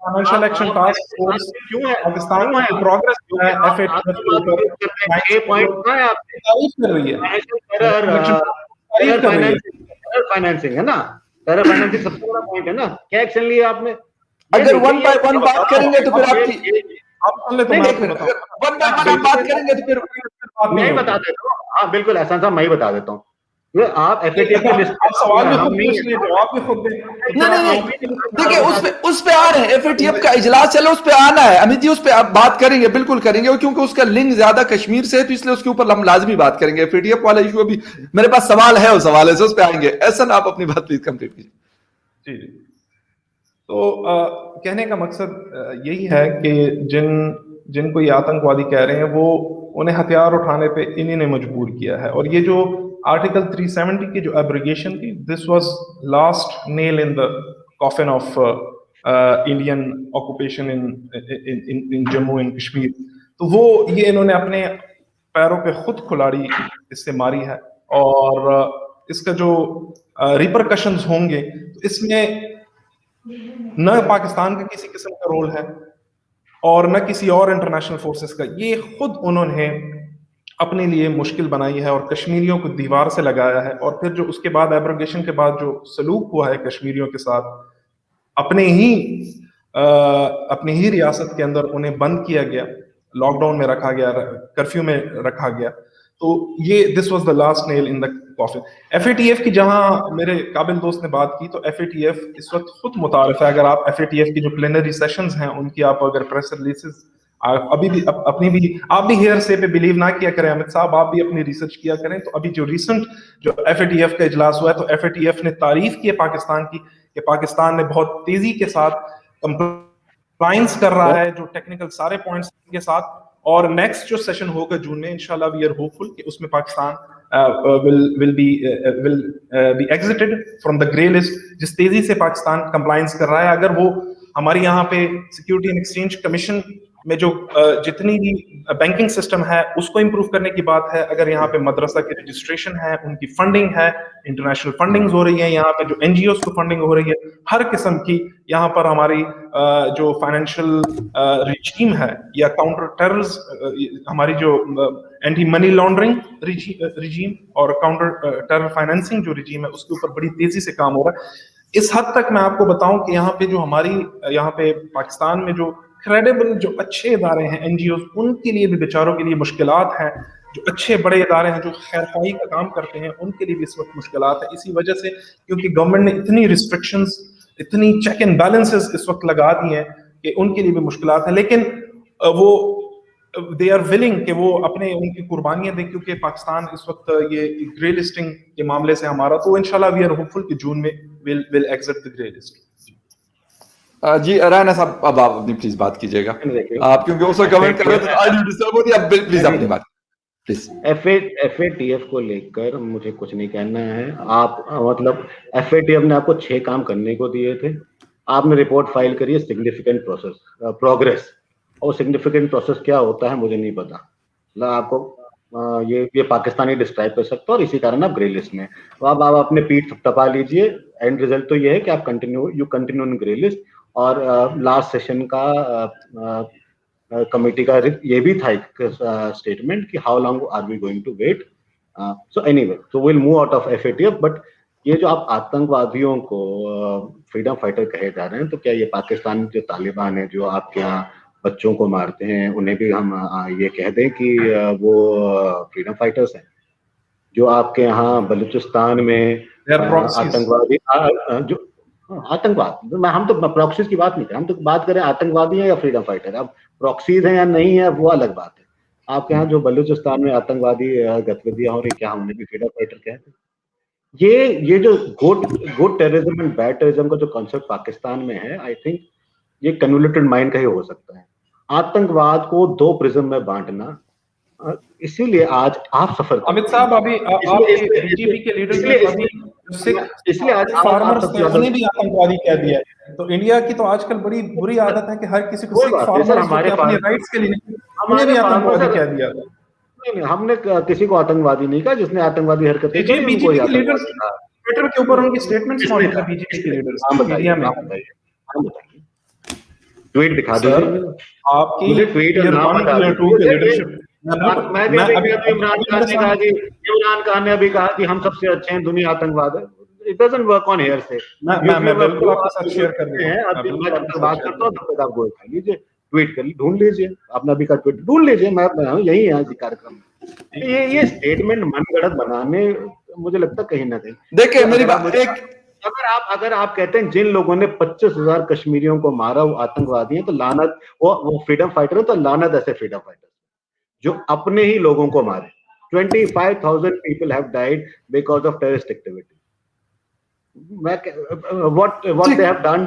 financial action task force क्यों है? पाकिस्तान की प्रोग्रेस जो है एफएटीएफ के ऊपर ये पॉइंट क्या है? आपकी तारीफ कर रही है, टेरर फाइनेंसिंग है ना, टेरर फाइनेंसिंग सबसे बड़ा पॉइंट है ना। क्या एक्शन लिया आपने? अगर वन बाय वन बात करेंगे तो फिर आप सुन ले, तो मैं आपको बताऊं, वन बाय वन बात करेंगे तो फिर मैं ही बता देता हूँ। हाँ बिल्कुल एहसान साहब, मैं ही बता देता हूँ। आप एफएटीएफ की लिस्ट आप सवाल भी खुद पूछ लिए, जवाब भी खुद दें। नहीं, देखिए उस पे आ रहे हैं, एफएटीएफ का इजलास चलो, उस पे आना है अमित जी, उस पे आप बात करेंगे, बिल्कुल करेंगे, और क्योंकि उसका लिंक ज्यादा कश्मीर से है तो इसलिए उसके ऊपर हम लाजमी बात करेंगे। एफएटीएफ वाला इशू अभी मेरे पास सवाल है, उस सवाल से उस पे आएंगे। ऐसा आप अपनी बात प्लीज कंप्लीट कीजिए। जी, तो कहने का मकसद यही है कि जिनको ये आतंकवादी कह रहे हैं, वो उन्हें हथियार उठाने पे इन्हीं ने मजबूर किया है। और ये जो आर्टिकल 370 की जो एब्रिगेशन थी, this was last nail in the coffin of Indian occupation in Jammu and Kashmir. तो वो ये इन्होंने अपने पैरों पे खुद कुल्हाड़ी इससे मारी है। और इसका जो रिपरकशंस होंगे, तो इसमें न पाकिस्तान का किसी किस्म का रोल है और न किसी और इंटरनेशनल फोर्सेस का। ये खुद उन्होंने अपने लिए मुश्किल बनाई है और कश्मीरियों को दीवार से लगाया है। और फिर जो उसके बाद एब्रोगेशन के बाद जो सलूक हुआ है कश्मीरियों के साथ, अपने ही रियासत के अंदर उन्हें बंद किया गया, लॉकडाउन में रखा गया, कर्फ्यू में रखा गया। तो ये this was the last nail in the coffin. FATF की जहां मेरे काबिल दोस्त ने बात की, तो एफएटीएफ इस वक्त खुद मुतारिफ है। अगर आप एफएटीएफ की जो प्लेनरी सेशंस हैं उनकी आप अगर प्रेस रिलीजेस अभी भी अपनी भी आप भी हेयर से पे बिलीव ना किया करें अमित साहब, आप भी अपनी रिसर्च किया करें। तो अभी जो रिसेंट जो एफएटीएफ का इजलास हुआ है, तो एफएटीएफ ने तारीफ की है पाकिस्तान की कि पाकिस्तान ने बहुत तेजी के साथ कंप्लायंस कर रहा है जो टेक्निकल सारे पॉइंट्स के साथ। और नेक्स्ट जो सेशन होगा जून में, इंशाल्लाह वी आर होपफुल कि उसमें Pakistan will be exited from the grey list। जिस तेजी से पाकिस्तान कंप्लायंस कर रहा है, अगर वो हमारी यहाँ पे सिक्योरिटी एंड एक्सचेंज कमीशन में जो जितनी भी बैंकिंग सिस्टम है उसको इंप्रूव करने की बात है, अगर यहाँ पे मदरसा की रजिस्ट्रेशन है, उनकी फंडिंग है, इंटरनेशनल फंडिंग हो रही है, यहाँ पे जो एनजीओ को फंडिंग हो रही है, हर किस्म की यहाँ पर हमारी जो फाइनेंशियल रिजीम है या काउंटर टेरर्स, हमारी जो एंटी मनी लॉन्ड्रिंग रिजीम और काउंटर टेरर फाइनेंसिंग जो रिजीम है, उसके ऊपर बड़ी तेजी से काम हो रहा है। इस हद तक मैं आपको बताऊं कि यहाँ पे जो हमारी यहाँ पे पाकिस्तान में जो क्रेडिबल जो अच्छे इदारे हैं एनजीओ, उनके लिए भी बेचारों के लिए मुश्किलात हैं। जो अच्छे बड़े इदारे हैं जो खैरखाई का काम करते हैं, उनके लिए भी इस वक्त मुश्किलात है, इसी वजह से क्योंकि गवर्नमेंट ने इतनी रिस्ट्रिक्शंस, इतनी चेक एंड बैलेंसेस इस वक्त लगा दी हैं कि उनके लिए भी मुश्किलात है। लेकिन वो दे आर विलिंग कि वो अपने उनकी कुर्बानियां दें, क्योंकि पाकिस्तान इस वक्त ये ग्रे लिस्टिंग के मामले से हमारा, तो इंशाल्लाह वी आर होपफुल कि जून में will exit the grey list. जी राना साहब, अब आप अपनी प्लीज बात कीजिएगा, आप क्योंकि उसको कमेंट कर रहे थे, आई डिस्टर्ब होती है, अब प्लीज अपनी बात प्लीज। एफएटीएफ को लेकर मुझे कुछ नहीं कहना है। आप मतलब एफएटीएफ ने आपको 6 काम करने को दिए थे, आपने रिपोर्ट फाइल करी है सिग्निफिकेंट प्रोग्रेस, और सिग्निफिकेंट प्रोसेस क्या होता है मुझे नहीं पता। मतलब आपको ये पाकिस्तानी डिस्क्राइब कर सकते हो और इसी कारण आप ग्रे लिस्ट में। तो आप अपने पीठ थपथपा लीजिए, एंड रिजल्ट तो ये है कि आप कंटिन्यू इन ग्रे लिस्ट। और लास्ट सेशन का कमेटी का ये भी था एक स्टेटमेंट कि how long are we going to wait. So anyway, so will move out of FATF. But ये जो आप आतंकवादियों को फ्रीडम फाइटर कहे जा रहे हैं, तो क्या ये पाकिस्तान जो तालिबान है जो आपके यहाँ बच्चों को मारते हैं, उन्हें भी हम ये कह दें कि वो फ्रीडम फाइटर्स हैं? जो आपके यहाँ बलूचिस्तान में आतंकवादी जो आतंकवाद, हम तो प्रॉक्सीज की बात नहीं करें, हम तो बात करें आतंकवादी हैं या फ्रीडम फाइटर। अब प्रॉक्सीज हैं या नहीं है वो अलग बात है। आपके यहाँ जो बलूचिस्तान में आतंकवादी गतिविधियां हो रही, क्या उन्हें भी फ्रीडम फाइटर कहते हैं? ये जो good terrorism and bad terrorism का जो कॉन्सेप्ट पाकिस्तान में है, आई थिंक ये कन्वोल्यूटेड माइंड का ही हो सकता है। आतंकवाद को 2 प्रिज्म में बांटना, इसीलिए आज आप सफर अमित साहब, अभी बीजेपी के लीडर इसलिए आज फार्मर्स ने भी आतंकवादी कह दिया है। तो इंडिया की तो आजकल बड़ी बुरी आदत है कि हर किसी को सिख फार्मर्स अपने राइट्स के लिए हमने भी आतंकवादी कह दिया। नहीं, हमने किसी को आतंकवादी नहीं कहा। जिसने आतंकवादी हरकतें की, बीजेपी के लीडर्स ट्विटर के ऊपर उनकी स्टेटमेंट्स मौजूद है, बीजेपी के लीडर्स मीडिया में। ट्वीट दिखा दीजिए आपकी, मुझे ट्वीट और नाम बता दीजिए। मैं भी इमरान खान ने अभी कहा कि हम सबसे अच्छे हैं, दुनिया आतंकवाद है। It doesn't work on here से। मैं बिल्कुल आपके साथ शेयर कर देता हूं। अब मैं बात करता हूं, तब तक आप गोल खा लीजिए, ट्वीट कर लीजिए, ढूंढ लीजिए, अपना भी का ट्वीट ढूंढ लीजिए। मैं यही है इस कार्यक्रम में। ये स्टेटमेंट मनगढ़ंत बनाने मुझे लगता कहीं ना कहीं। देखिए मेरी बात, अगर आप कहते हैं जिन लोगों ने 25,000 कश्मीरियों को मारा वो आतंकवादी हैं, तो लानत, वो फ्रीडम फाइटर है, तो लानत ऐसे फ्रीडम फाइटर जो अपने ही लोगों को मारे। 25,000 people have died because of terrorist activity. What they have done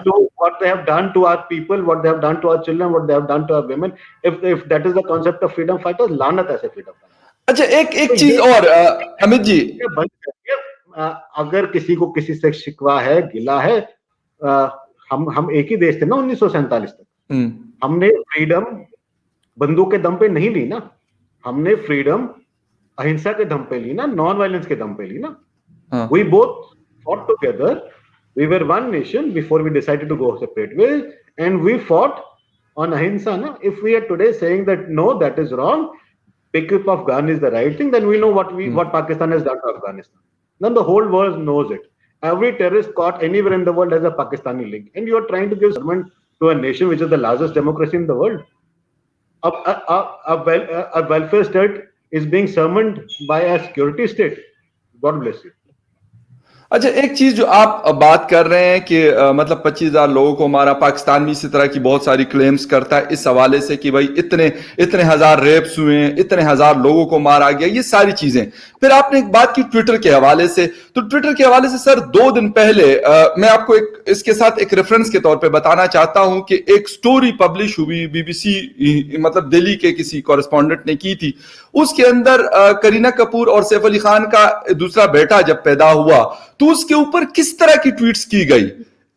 to our people, what they have done to our children, what they have done to our women. If that is the concept of freedom fighters, लानत ऐसे freedom fighters। अच्छा, एक चीज और अमित जी, अगर किसी को किसी से शिकवा है, गिला है, हम एक ही देश थे ना 1947 तक। हमने फ्रीडम बंदूक के दम पे नहीं ली ना, हमने फ्रीडम अहिंसा के दम पे ली ना, नॉन वायलेंस के दम पे ली ना. हाँ. We both fought together. We were one nation before we decided to go separate ways, and we fought on ahimsa. Na? If we are today saying that no, that is wrong, pick up of gun is the right thing, then we know what Pakistan has done to Afghanistan. Then the whole world knows it. Every terrorist caught anywhere in the world has a Pakistani link, and you are trying to give government to a nation which is the largest democracy in the world. A welfare state is being summoned by a security state. God bless you. अच्छा, एक चीज जो आप बात कर रहे हैं कि मतलब 25,000 लोगों को मारा, पाकिस्तान भी इसी तरह की बहुत सारी क्लेम्स करता है इस हवाले से कि भाई इतने हजार रेप्स हुए, इतने हजार लोगों को मारा गया, ये सारी चीजें. फिर आपने एक बात की ट्विटर के हवाले से, तो ट्विटर के हवाले से सर 2 दिन पहले मैं आपको इसके साथ एक रेफरेंस के तौर पे बताना चाहता हूं कि एक स्टोरी पब्लिश हुई BBC मतलब दिल्ली के किसी कॉरेस्पॉन्डेंट ने की थी. उसके अंदर करीना कपूर और सैफ अली खान का दूसरा बेटा जब पैदा हुआ तो उसके ऊपर किस तरह की ट्वीट्स की गई,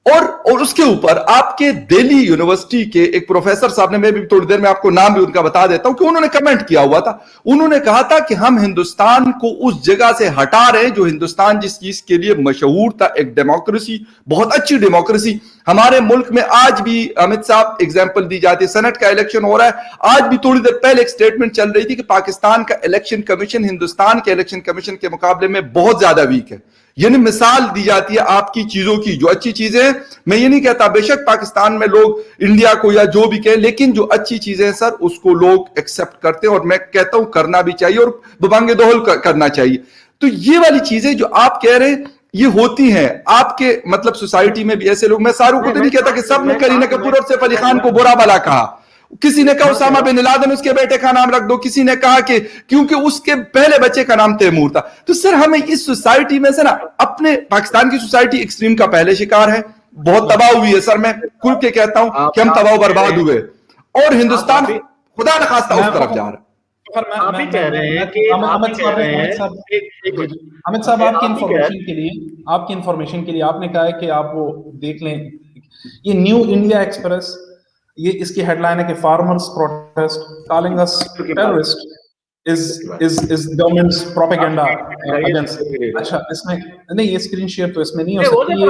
और उसके ऊपर आपके दिल्ली यूनिवर्सिटी के एक प्रोफेसर साहब ने, मैं भी थोड़ी देर में आपको नाम भी उनका बता देता हूं, कि उन्होंने कमेंट किया हुआ था. उन्होंने कहा था कि हम हिंदुस्तान को उस जगह से हटा रहे हैं जो हिंदुस्तान जिस चीज के लिए मशहूर था, एक डेमोक्रेसी, बहुत अच्छी डेमोक्रेसी. हमारे मुल्क में आज भी अमित साहब एग्जाम्पल दी जाती है, सेनेट का इलेक्शन हो रहा है, आज भी थोड़ी देर पहले एक स्टेटमेंट चल रही थी कि पाकिस्तान का इलेक्शन कमीशन हिंदुस्तान के इलेक्शन कमीशन के मुकाबले में बहुत ज्यादा वीक है. यानी मिसाल दी जाती है आपकी चीजों की, जो अच्छी चीजें हैं, मैं ये नहीं कहता बेशक पाकिस्तान में लोग इंडिया को या जो भी कहें, लेकिन जो अच्छी चीजें हैं सर उसको लोग एक्सेप्ट करते हैं, और मैं कहता हूं करना भी चाहिए और बबांगे दोहल करना चाहिए. तो ये वाली चीजें जो आप कह रहे हैं ये होती हैं आपके मतलब सोसाइटी में भी ऐसे लोग. मैं सारों को तो नहीं कहता कि सब ने करीना कपूर और सैफ अली खान को बुरा भला कहा. किसी ने कहा उसामा बिन लादेन उसके बेटे का नाम रख दो, किसी ने कहा कि क्योंकि उसके पहले बच्चे का नाम तैमूर था. तो सर हमें इस सोसाइटी में से ना, अपने पाकिस्तान की सोसाइटी एक्सट्रीम का पहले शिकार है, बहुत तबाह हुई है सर. मैं खुल के कहता हूं कि हम तबाह बर्बाद हुए, और हिंदुस्तान खुदा न खास्ता उस तरफ जा रहा है. आप ही कह रहे हैं कि अमित साहब आपकी इंफॉर्मेशन के लिए आपने कहा है कि आप वो देख लें, ये न्यू इंडिया एक्सप्रेस, ये इसकी हेडलाइन है कि farmers protest calling us terrorist is government's propaganda against. अच्छा, इसमें नहीं, ये स्क्रीन शेयर तो इसमें नहीं हो सकती ये.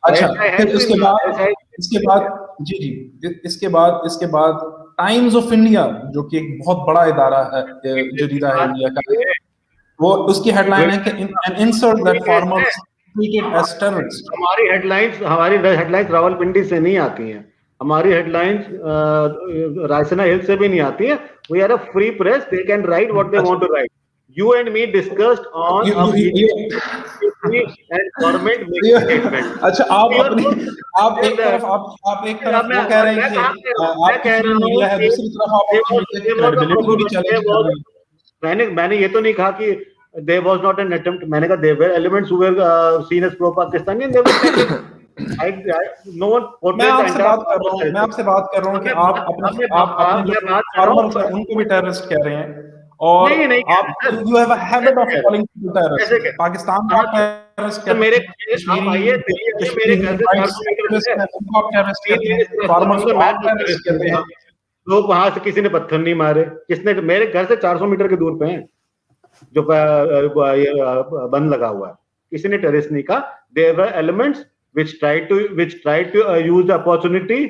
अच्छा, फिर इसके बाद टाइम्स ऑफ इंडिया, जो कि एक बहुत बड़ा इदारा है, जरीदा है इंडिया का, वो उसकी हेडलाइन है कि an insult that farmers treated as terrorists. हमारी हेडलाइंस रावलपिंडी से नहीं आती हैं, हमारी हेडलाइंस रायसीना हिल से भी नहीं आती है. We are a free press, they can write what they want to write. You and me discussed on and government making statement. अच्छा, आप एक तरफ वो कह रहे हैं कि आप कह रहे हैं, दूसरी तरफ आप भी चैलेंज. मैंने ये तो नहीं कहा कि there was not an attempt. मैंने कहा there were elements who were seen as pro-Pakistani and they were no one. मैं आपसे बात कर रहा हूँ कि आप उनको भी टेररिस्ट कह रहे हैं, और आप you have a habit of calling people terrorists. Pakistan का टेररिस्ट कहते हैं, मेरे घर से फार्मर्स को आप टेररिस्ट कहते हैं. लोग वहां से किसी ने पत्थर नहीं मारे, किसने, मेरे घर से 400 मीटर के दूर पे हैं जो बंद लगा हुआ है, किसी ने टेररिस्ट नहीं कहा. There were elements which tried to use the opportunity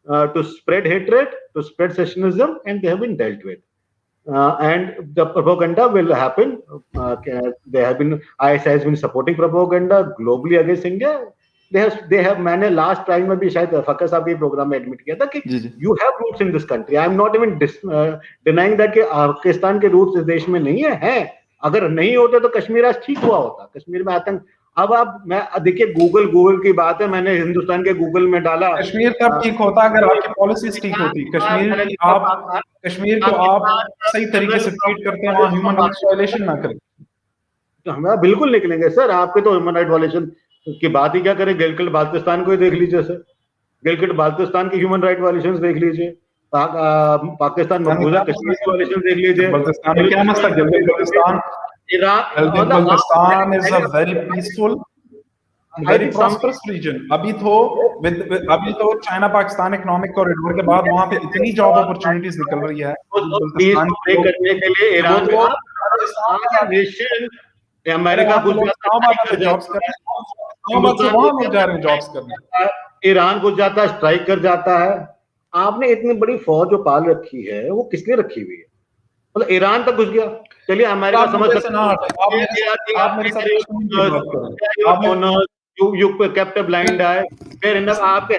to spread hatred, to spread secessionism, and they have been dealt with. And the propaganda will happen. ISI has been supporting propaganda globally against India. They have. मैंने last time में भी शायद फकर साहब के programme में admit किया था कि you have roots in this country. I am not even denying that कि पाकिस्तान के रूट्स इस देश में नहीं है. अगर नहीं होते तो कश्मीर आज ठीक हुआ होता. कश्मीर में आतंक, अब आप मैं देखिए, गूगल की बात है, मैंने हिंदुस्तान के गूगल में डाला, कश्मीर कब ठीक होता अगर आपकी पॉलिसीज ठीक होती. कश्मीर को आप सही तरीके से ट्रीट करते हैं, वहां ह्यूमन राइट्स वायलेशन ना करें. तो हम बिल्कुल निकलेंगे सर. आपके तो ह्यूमन राइट वायलेशन की बात ही क्या करें. गिलगिट बाल्टिस्तान को ही देख लीजिए सर, गिलगिट बाल्टिस्तान की ह्यूमन राइट वायलेशन देख लीजिए, पाकिस्तान मकबूजा कश्मीर की वायलेशन देख लीजिए. बाल्टिस्तान में क्या मसला? Baltistan is a very peaceful. Very prosperous region. अभी तो चाइना पाकिस्तान इकोनॉमिक कॉरिडोर के बाद वहां पे इतनी जॉब अपॉर्चुनिटीज निकल रही है करने के लिए ईरान में अमेरिका जॉब्स करने, ईरान घुस जाता है, स्ट्राइक कर जाता है। आपने इतनी बड़ी फौज जो पाल रखी है वो किसने रखी हुई है? मतलब ईरान तक घुस गया। चलिए अमेरिका समझ you kept blind I, fair enough. आपके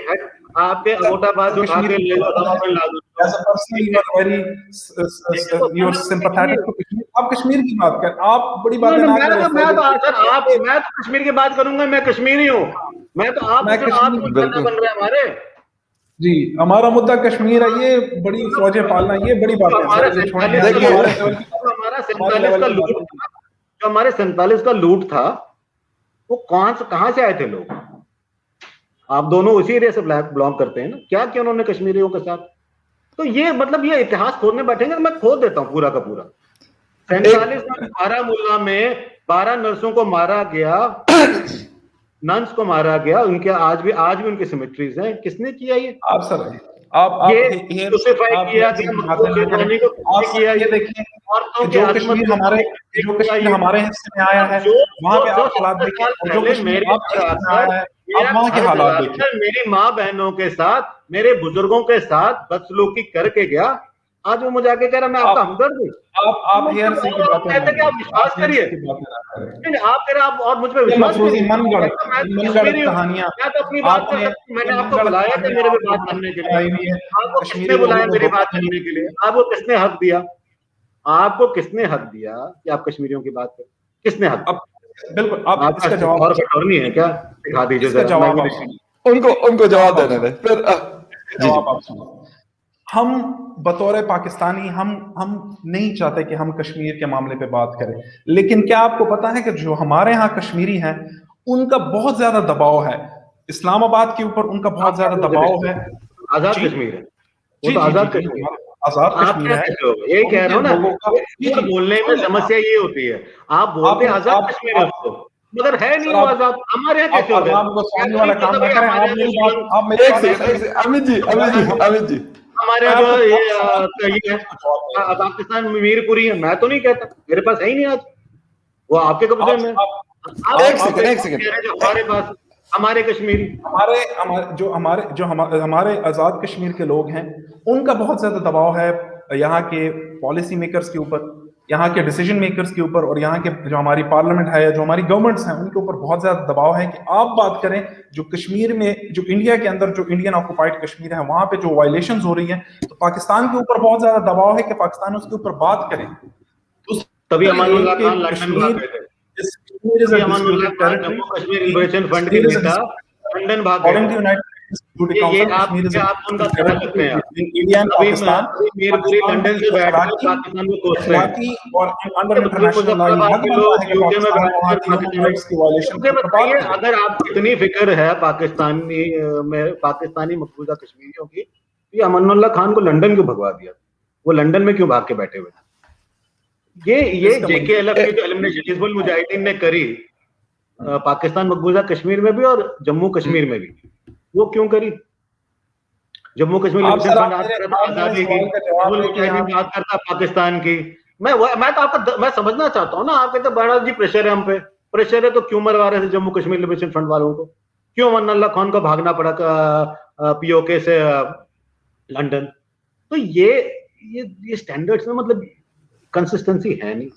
अंगूठा बात उठा के ले लो, आप कश्मीर की बात कर, आप बड़ी बात मैं तो कश्मीर की बात करूंगा, मैं कश्मीरी हूँ। मैं तो आप बन रहे हमारे जी, हमारा मुद्दा कश्मीर है, ये बड़ी फौजें पालना, ये बड़ी बात है। हमारा 47 का लूट था, वो कहां से आए थे लोग? आप दोनों उसी एरिया से बिलोंग करते हैं ना, क्या किया उन्होंने कश्मीरियों के साथ? तो ये मतलब ये इतिहास खोदने बैठेंगे, मैं खोद देता हूँ पूरा का पूरा। 47 में बारामूला में 12 नर्सों को मारा गया, नन्स को मारा गया। उनके आज भी उनकी सिमेट्रीज हैं। किसने किया ये? आप सर, आप ये किया देखिए, जो कश्मीर हमारे हिस्से में आया है, वहां पे आप हालात देखिए, जो कश्मीर आया है, आप वहां के हालात देखिए। मेरी माँ बहनों के साथ, मेरे बुजुर्गों के साथ बदसलूकी करके गया। आज वो मुझे आके कह रहा मैं आपका हमदर्द हूँ। आप हेयर से की बात कहते कि आप विश्वास करिए, आप और मुझ पर विश्वास करिए। कहानियां, मैं तो अपनी बात कर सकता हूं। मैंने आपको बुलाया था मेरे भी बात करने के लिए। आपको किसने बुलाया मेरी बात करने के लिए? आपको किसने हक दिया? आपको किसने हक दिया कि आप कश्मीरियों की बात करें? किसने हक? बिल्कुल, आप इसका जवाब और अटॉर्नी है क्या? दिखा दीजिए इसका जवाब। उनको जवाब देने दें, फिर जवाब आप सुनो। हम बतौर पाकिस्तानी हम नहीं चाहते कि हम कश्मीर के मामले पे बात करें, लेकिन क्या आपको पता है कि जो हमारे यहाँ कश्मीरी हैं उनका बहुत ज्यादा दबाव है, इस्लामाबाद के ऊपर उनका बहुत ज्यादा दबाव है। आजाद कश्मीर है, वो तो आजाद कश्मीर है। आजाद कश्मीर है, ये कह रहा हूँ ना, बोलने में समस्या ये होती है। आप बोलते आजाद कश्मीर है उसको, मगर है नहीं वो आजाद। हमारे यहाँ कैसे होगा? अमित जी हमारे यहाँ ये पाकिस्तान में मीरपुरी है, मैं तो नहीं कहता, मेरे पास है ही नहीं आज। वो आपके कब्जे में। एक सेकंड हमारे पास हमारे कश्मीरी, हमारे आजाद कश्मीर के लोग हैं, उनका बहुत ज्यादा दबाव है यहाँ के पॉलिसी मेकर्स के ऊपर, यहाँ के डिसीजन मेकर्स के ऊपर, और यहाँ के जो हमारी पार्लियामेंट है, जो हमारी गवर्नमेंट्स हैं, उनके ऊपर बहुत ज्यादा दबाव है कि आप बात करें जो कश्मीर में, जो इंडिया के अंदर जो इंडियन ऑक्युपाइड कश्मीर है, वहां पे जो वायलेशंस हो रही हैं, तो पाकिस्तान के ऊपर बहुत ज्यादा दबाव है कि पाकिस्तान उसके ऊपर बात करे। तभी अमानुल्लाह खान लंदन भाग गए थे। लंदन भाग गए। ये आप उनका समझ सकते हैं। मीरपुरी लंदन से बैठकर पाकिस्तान को कोसते हैं। अगर आपको इतनी फिक्र है पाकिस्तानी मकबूजा कश्मीरियों की, तो अमानुल्लाह खान को लंदन क्यों भगवा दिया? वो लंदन में क्यों भाग के बैठे हुए? ये JKLF की जो एलिमिनेशन हिजबुल मुजाहिदीन ने करी पाकिस्तान मकबूजा कश्मीर में भी और जम्मू कश्मीर में भी, वो क्यों करी? जम्मू कश्मीर आजादी की बात करता पाकिस्तान की। मैं समझना चाहता हूँ ना, आप कहते बड़ा जी प्रेशर है हम पे, प्रेशर है तो क्यों मरवा रहे थे जम्मू कश्मीर लिबरेशन फ्रंट वालों को? क्यों अमानुल्लाह खान को भागना पड़ा POK से लंदन? तो ये स्टैंडर्ड्स में मतलब कंसिस्टेंसी है नहीं।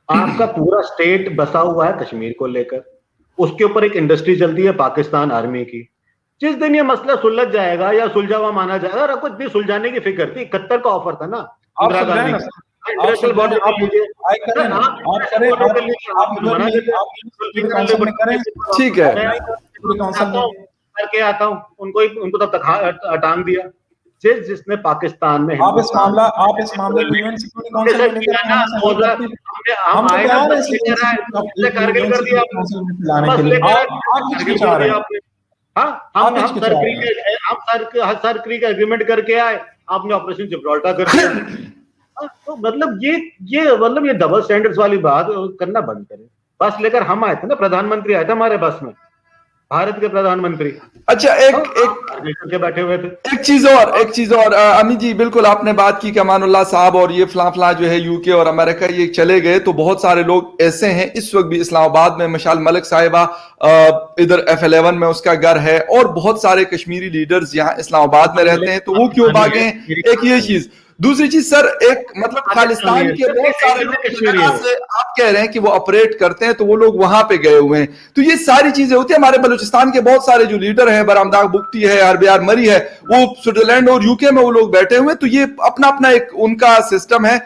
आपका पूरा स्टेट बसा हुआ है कश्मीर को लेकर, उसके ऊपर एक इंडस्ट्री चलती है पाकिस्तान आर्मी की। जिस दिन ये मसला सुलझ जाएगा या सुलझा हुआ माना जाएगा, और आपको इतनी सुलझाने की फिक्र थी, 71 का ऑफर था ना इंदिरा गांधी, इंटरनेशनल बॉर्डर ठीक है, करके आता हूँ, उनको तब तक टांग दिया। जिसने पाकिस्तान में आप इस मामले को यूएन सिक्योरिटी काउंसिल में लेकर हम कारगिल कर दिया हम सरक्री का एग्रीमेंट करके आए, आपने ऑपरेशन जिब्राल्टर कर दिया। तो मतलब ये डबल स्टैंडर्ड्स वाली बात करना बंद करें। बस लेकर हम आए थे ना, प्रधानमंत्री आए थे हमारे बस में, भारत के प्रधानमंत्री अच्छा, एक के बैठे हुए थे। एक चीज और अमित जी, बिल्कुल आपने बात की कि अमानुल्लाह साहब और ये फला जो है यूके और अमेरिका ये चले गए, तो बहुत सारे लोग ऐसे हैं इस वक्त भी इस्लामाबाद में, मशाल मलिक साहिबा इधर F11 में उसका घर है, और बहुत सारे कश्मीरी लीडर्स यहाँ इस्लामाबाद में रहते हैं, तो वो क्यों भागे? एक ये चीज। दूसरी चीज सर, एक मतलब खालिस्तान के बहुत सारे लोग से आप कह रहे हैं कि वो ऑपरेट करते हैं, तो वो लोग वहां पे गए हुए हैं, तो ये सारी चीजें होती है। हमारे बलूचिस्तान के बहुत सारे जो लीडर हैं, बरामदाग बुगटी है, आरबीआर मरी है, वो स्विट्जरलैंड और यूके में वो लोग बैठे हुए हैं, तो ये अपना अपना एक उनका सिस्टम है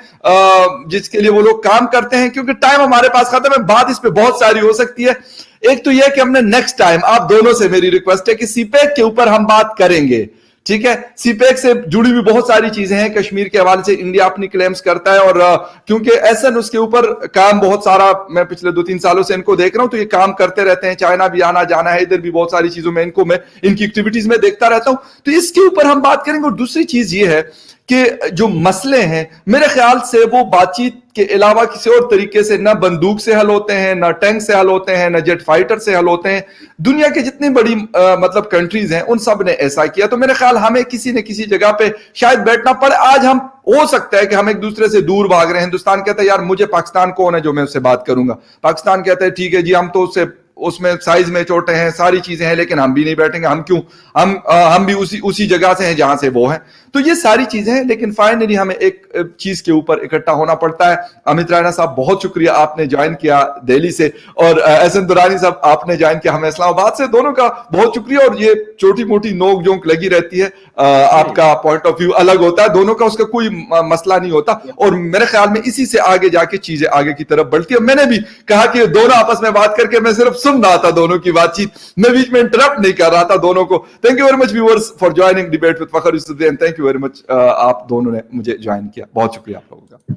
जिसके लिए वो लोग काम करते हैं। क्योंकि टाइम हमारे पास खत्म है, बात इस पे बहुत सारी हो सकती है। एक तो यह कि हमने नेक्स्ट टाइम, आप दोनों से मेरी रिक्वेस्ट है कि सीपेक के ऊपर हम बात करेंगे, ठीक है? सीपेक से जुड़ी हुई बहुत सारी चीजें हैं, कश्मीर के हवाले से इंडिया अपनी क्लेम्स करता है, और क्योंकि एसन उसके ऊपर काम बहुत सारा, मैं पिछले 2-3 सालों से इनको देख रहा हूं, तो ये काम करते रहते हैं, चाइना भी आना जाना है, इधर भी बहुत सारी चीजों में इनको मैं इनकी एक्टिविटीज में देखता रहता हूं, तो इसके ऊपर हम बात करेंगे। और दूसरी चीज ये है कि जो मसले हैं, मेरे ख्याल से वो बातचीत के अलावा किसी और तरीके से ना बंदूक से हल होते हैं, ना टैंक से हल होते हैं, ना जेट फाइटर से हल होते हैं। दुनिया के जितनी बड़ी मतलब कंट्रीज हैं, उन सब ने ऐसा किया, तो मेरे ख्याल हमें किसी न किसी जगह पे शायद बैठना पड़े। आज हम, हो सकता है कि हम एक दूसरे से दूर भाग रहे हैं। हिंदुस्तान कहता है यार मुझे पाकिस्तान कौन है जो मैं उससे बात करूंगा, पाकिस्तान कहता है ठीक है जी हम तो उससे उसमें साइज में छोटे हैं, सारी चीजें हैं, लेकिन हम भी नहीं बैठेंगे, हम क्यों, हम भी उसी जगह से हैं जहां से वो है। तो ये सारी चीजें हैं, लेकिन फाइनली हमें एक चीज के ऊपर इकट्ठा होना पड़ता है। अमित राणा साहब बहुत शुक्रिया, आपने ज्वाइन किया दिल्ली से, और एहसन दुरानी साहब आपने ज्वाइन किया हमें इस्लामाबाद से, दोनों का बहुत शुक्रिया। और ये छोटी मोटी नोक जोंक लगी रहती है, आपका पॉइंट ऑफ व्यू अलग होता है, दोनों का उसका कोई मसला नहीं होता, और मेरे ख्याल में इसी से आगे जाके चीजें आगे की तरफ बढ़ती है। मैंने भी कहा कि दोनों आपस में बात करके मैं सिर्फ सुन रहा था दोनों की बातचीत, मैं बीच में इंटरप्ट नहीं कर रहा था दोनों को। Thank you very much viewers for joining debate with Fakhar Yousafzai, and thank you very much आप दोनों ने मुझे ज्वाइन किया, बहुत शुक्रिया आप लोगों का।